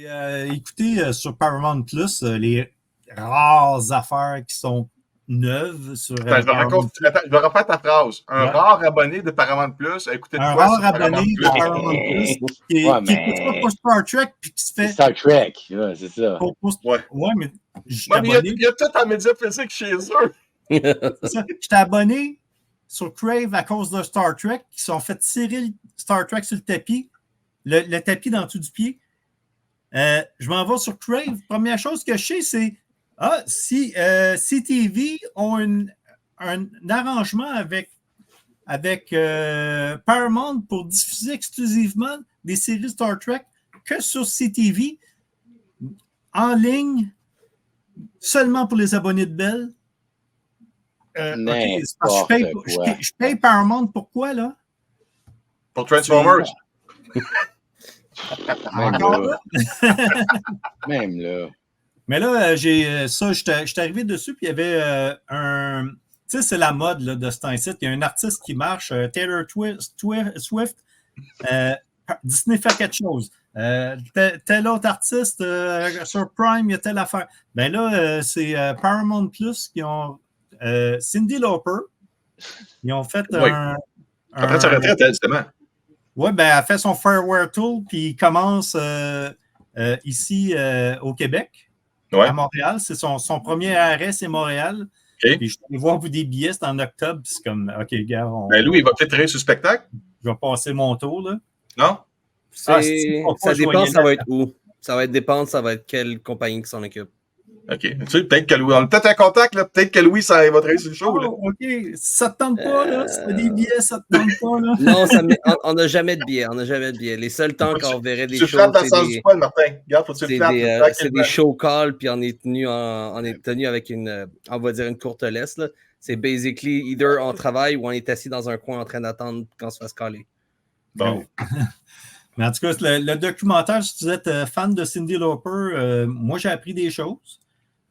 J'ai écouté sur Paramount Plus les rares affaires qui sont neuves sur Paramount Plus. Attends, je vais refaire ta phrase. Un Ouais. rare abonné de Paramount Plus a écouté de Un quoi rare sur abonné Paramount de Plus? Paramount Plus qui Ouais, écoute ça pour Star Trek puis qui se C'est fait. Star Trek, ouais, c'est ça. Ouais. Ouais, mais je suis Ouais, mais abonné. il y a tout en médias physiques chez eux. C'est ça. J'étais abonné sur Crave à cause de Star Trek qui sont fait tirer Star Trek sur le tapis, le tapis dans le dessous du pied. Je m'en vais sur Crave. Première chose que je sais, c'est si CTV ont un arrangement avec Paramount pour diffuser exclusivement des séries Star Trek que sur CTV en ligne seulement pour les abonnés de Bell. Okay, c'est parce que je paye Paramount pourquoi, là? Pour Transformers. Encore là? Même là. Mais là, j'étais arrivé dessus, puis il y avait un. Tu sais, c'est la mode là, de ce temps-ci. Il y a un artiste qui marche, Taylor Swift. Disney fait quelque chose. Tel autre artiste sur Prime, il y a telle affaire. Ben là, c'est Paramount Plus qui ont. Cyndi Lauper. Ils ont fait Après sa retraite, justement. Oui, ben, elle fait son Farewell Tour, puis il commence ici au Québec, à Montréal. C'est son premier arrêt, c'est Montréal. Okay. Puis je vais aller voir vous des billets, c'est en octobre. Puis c'est comme, OK, gars. Ben, lui, il va peut-être travailler sur le spectacle. Je vais passer mon tour, là. Non? Ça dépend, ça va être où. Ça va être dépendre, ça va être quelle compagnie qui s'en occupe. OK. Tu sais, peut-être que Louis, on est peut-être en contact, là. Peut-être que Louis, ça va travailler sur le show, là. OK. Ça te tente pas, là? Si t'as des billets, ça te tente pas, là? Non, on n'a jamais de billets. On n'a jamais de billets. Les seuls temps qu'on verrait des shows. Tu frappes dans le sens du poil, Martin. Regarde, faut que tu le frappes. C'est des show calls, puis on est tenu avec on va dire une courte laisse, là. C'est basically either on travaille ou on est assis dans un coin en train d'attendre qu'on se fasse caller. Bon. Mais en tout cas, le documentaire, si vous êtes fan de Cyndi Lauper, moi, j'ai appris des choses.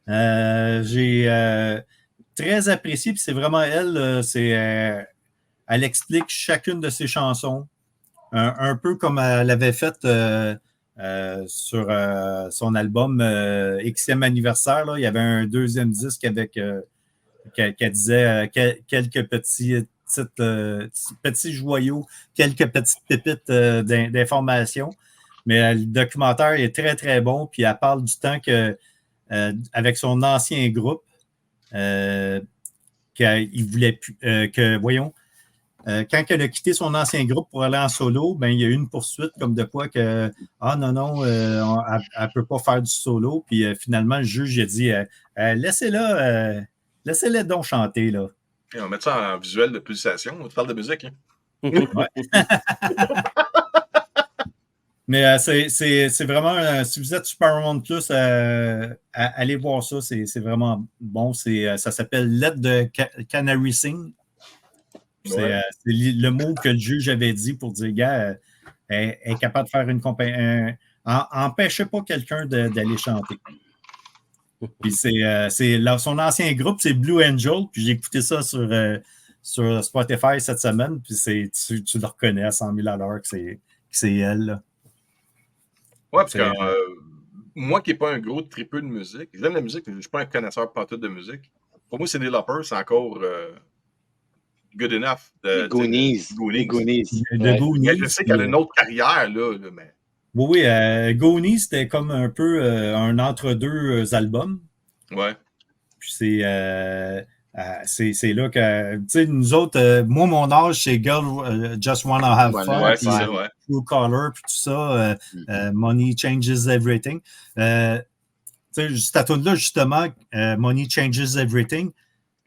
J'ai très apprécié, puis c'est vraiment elle, elle explique chacune de ses chansons, un peu comme elle avait fait sur son album Xème anniversaire. Là, il y avait un deuxième disque avec qu'elle disait quelques petits joyaux, quelques petites pépites d'informations. Mais le documentaire est très, très bon, puis elle parle du temps que avec son ancien groupe, qu'il voulait plus, quand elle a quitté son ancien groupe pour aller en solo, ben, il y a eu une poursuite comme de quoi que elle ne peut pas faire du solo. Puis finalement, le juge a dit laissez-les donc chanter, là. Et on va mettre ça en visuel de pulsation. On te parle de musique, hein? Ouais. Mais c'est vraiment, si vous êtes sur Paramount Plus, allez voir ça, c'est vraiment bon. Ça s'appelle Let the Canary Sing. C'est le mot que le juge avait dit pour dire, gars, elle est capable de faire une compagnie. Empêchez pas quelqu'un d'aller chanter. Puis son ancien groupe, c'est Blue Angel. Puis j'ai écouté ça sur Spotify cette semaine. Puis tu le reconnais à 100 000 à l'heure que c'est elle, là. Ouais, parce que moi qui n'ai pas un gros tripeux de musique, j'aime la musique, mais je ne suis pas un connaisseur partout de musique. Pour moi, Cyndi Lauper, c'est encore good enough. Goonies. Goonies. Je sais qu'elle a une autre carrière, là mais... Oui, Goonies, c'était comme un peu un entre-deux albums. Ouais. Puis c'est là que, tu sais, nous autres, moi, mon âge, c'est Girl Just Wanna Have Fun. Ouais, c'est ça, ouais. True Color, puis tout ça, Money Changes Everything. Tu sais, cette tune-là, justement, Money Changes Everything,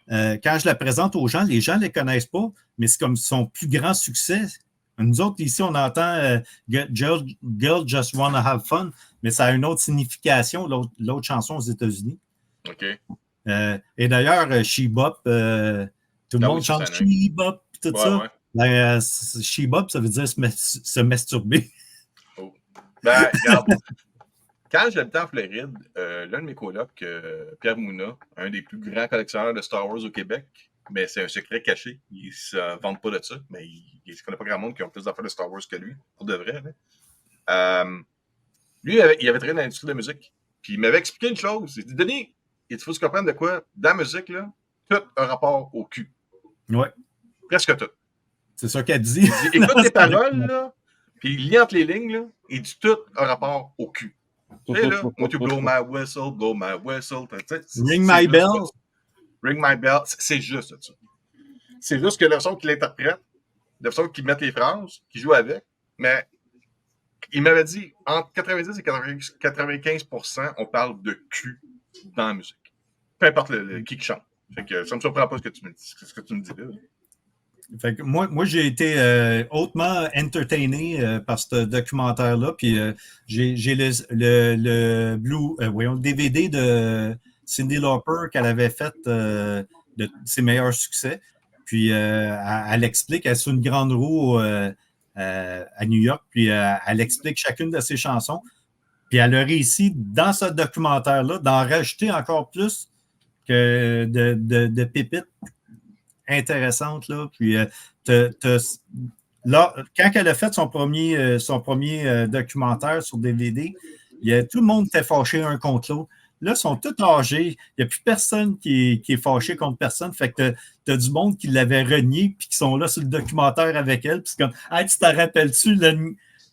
quand je la présente aux gens, les gens ne les connaissent pas, mais c'est comme son plus grand succès. Nous autres, ici, on entend Girl Just Wanna Have Fun, mais ça a une autre signification, l'autre chanson aux États-Unis. OK. Et d'ailleurs, She Bop, tout le monde chante She Bop, tout ça. Ouais. Ben, She Bop, ça veut dire se masturber. Oh. Ben, regarde. Quand j'habitais en Floride, l'un de mes colocs, Pierre Mouna, un des plus grands collectionneurs de Star Wars au Québec, mais c'est un secret caché. Il ne se vante pas de ça, mais il ne connaît pas grand monde qui ont plus d'affaires de Star Wars que lui, pour de vrai. Là. Lui, il avait travaillé dans l'industrie de la musique. Puis il m'avait expliqué une chose. Il dit, Denis, il faut se comprendre de quoi? Dans la musique, là, tout a rapport au cul. Ouais. Presque tout. C'est ça qu'elle dit. Il dit, écoute les paroles, là, puis il lit entre les lignes, là, il dit tout a rapport au cul. Tu sais, là, want to blow my whistle, tu sais, Ring my bell. Ring my bell, c'est juste ça. C'est juste que la façon qu'il interprète, la façon qu'il met les phrases, qu'il joue avec, mais il m'avait dit, entre 90 et 95%, on parle de cul dans la musique. Peu importe qui chante. Fait que ça ne me surprend pas ce que tu me dis là. Fait que moi j'ai été hautement entertainé par ce documentaire-là. Puis j'ai le DVD de Cyndi Lauper qu'elle avait fait de ses meilleurs succès. Puis elle explique, elle est sur une grande roue à New York, puis elle explique chacune de ses chansons. Puis elle a réussi, dans ce documentaire-là, d'en rajouter encore plus que de pépites intéressantes. Là. Puis là, quand elle a fait son premier documentaire sur DVD, tout le monde était fâché un contre l'autre. Là, ils sont tous âgés. Il n'y a plus personne qui est fâché contre personne. Fait que tu as du monde qui l'avait renié puis qui sont là sur le documentaire avec elle. Puis c'est comme, hey, tu t'en rappelles-tu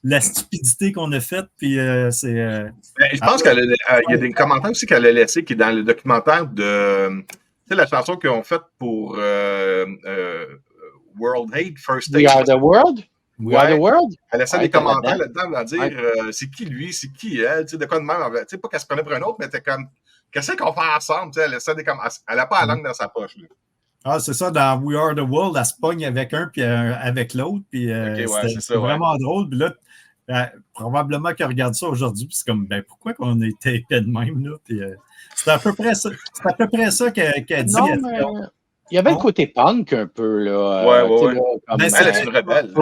la stupidité qu'on a faite? Puis c'est. Je pense qu'il y a des commentaires aussi qu'elle a laissés qui est dans le documentaire de. Tu sais, la chanson qu'ils ont faite pour World Hate, First Stage. We Are the World? We Are the World? Elle laissait des commentaires là-dedans, elle va dire c'est qui lui, c'est qui elle, tu sais, de quoi de même. Tu sais, pas qu'elle se prenait pour un autre, mais elle était comme, qu'est-ce qu'on fait ensemble? Tu sais, elle laissait des commentaires. Elle n'a pas la langue dans sa poche. Là. Ah, c'est ça, dans We Are the World, elle se pogne avec un puis avec l'autre. Puis c'est vraiment drôle. Puis là, probablement qu'elle regarde ça aujourd'hui, puis c'est comme, ben pourquoi qu'on était épais de même, là? Puis c'est à peu près ça qu'elle dit. Non, mais il y avait le côté punk un peu, là. Ouais. Là, elle est une rebelle.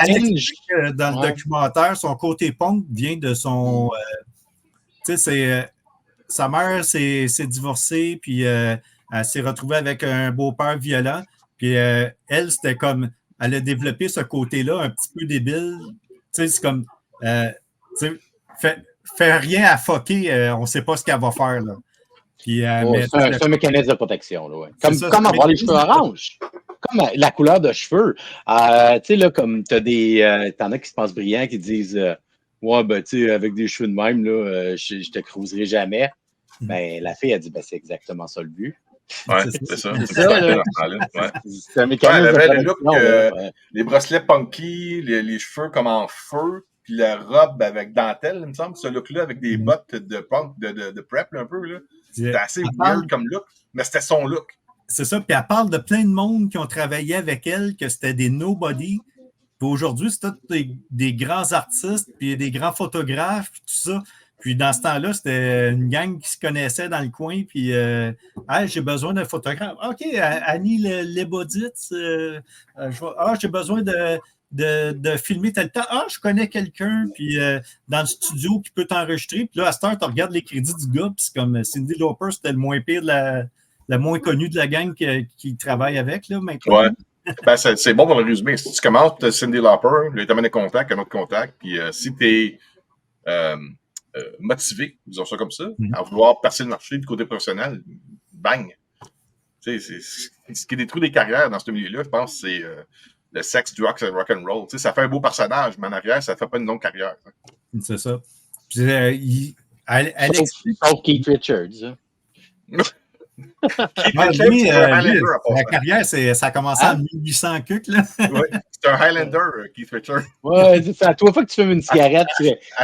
Dans le documentaire, son côté punk vient de son... tu sais, sa mère s'est divorcée, puis elle s'est retrouvée avec un beau-père violent. Puis elle, c'était comme... Elle a développé ce côté-là un petit peu débile. Tu sais, c'est comme... fait rien à fucker, on ne sait pas ce qu'elle va faire, là. Puis, c'est un mécanisme de protection. Là, ouais. Comme avoir les cheveux orange. Comme la couleur de cheveux. Tu sais, là, comme t'en as qui se pensent brillants, qui disent ouais, ben, tu sais, avec des cheveux de même, là, je te cruiserai jamais. Ben, la fille a dit, ben, c'est exactement ça le but. Ouais, c'est ça. C'est un mécanisme elle avait de le look, les bracelets punky, les cheveux comme en feu, puis la robe avec dentelle, il me semble, ce look-là, avec des bottes de punk, de prep, là, un peu, là. C'était assez weird comme look, mais c'était son look. C'est ça, puis elle parle de plein de monde qui ont travaillé avec elle, que c'était des nobody. Puis aujourd'hui, c'est tous des grands artistes, puis des grands photographes, puis tout ça. Puis dans ce temps-là, c'était une gang qui se connaissait dans le coin, puis hey, j'ai besoin d'un photographe. OK, Annie Leboditz, j'ai besoin de filmer tel temps. Ah, je connais quelqu'un, puis dans le studio qui peut t'enregistrer. Puis là, à cette heure, tu regardes les crédits du gars, puis c'est comme Cyndi Lauper, c'était le moins pire, la moins connue de la gang qui travaille avec, là, maintenant. Ouais. Ben, c'est bon pour le résumé. Si tu commences, tu as Cyndi Lauper, là, tu amènes un contact, un autre contact, puis si tu es motivé, disons ça comme ça, à vouloir passer le marché du côté professionnel, bang! Tu sais, ce qui détruit des carrières dans ce milieu-là, je pense, c'est le sexe, drugs et rock'n'roll. Tu sais, ça fait un beau personnage, mais en arrière, ça ne fait pas une longue carrière. C'est ça. Puis, sauf Keith Richards. Hein. La carrière, ça a commencé en 1800 cucs, là. Oui, c'est un Highlander, Keith Richards. Ouais, c'est ça. À toi, fois que tu fumes une cigarette,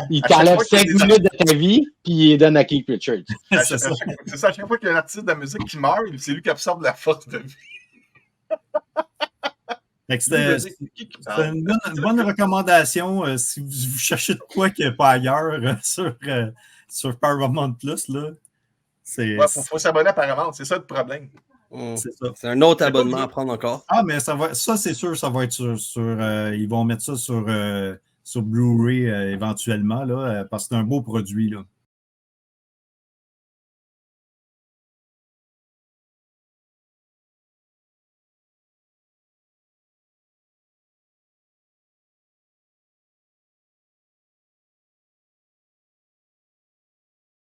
il t'enlève 5 minutes de ta vie, puis il donne à Keith Richards. C'est ça. À chaque fois qu'il y a un artiste de la musique qui meurt, c'est lui qui absorbe la force de vie. C'est une bonne recommandation si vous cherchez de quoi qu'il n'y a pas ailleurs sur Paramount Plus, là. Il faut s'abonner à Paramount, c'est ça le problème. C'est un autre abonnement à prendre encore. Ah, mais ça c'est sûr, ça va être ils vont mettre ça sur Blu-ray éventuellement, là, parce que c'est un beau produit, là.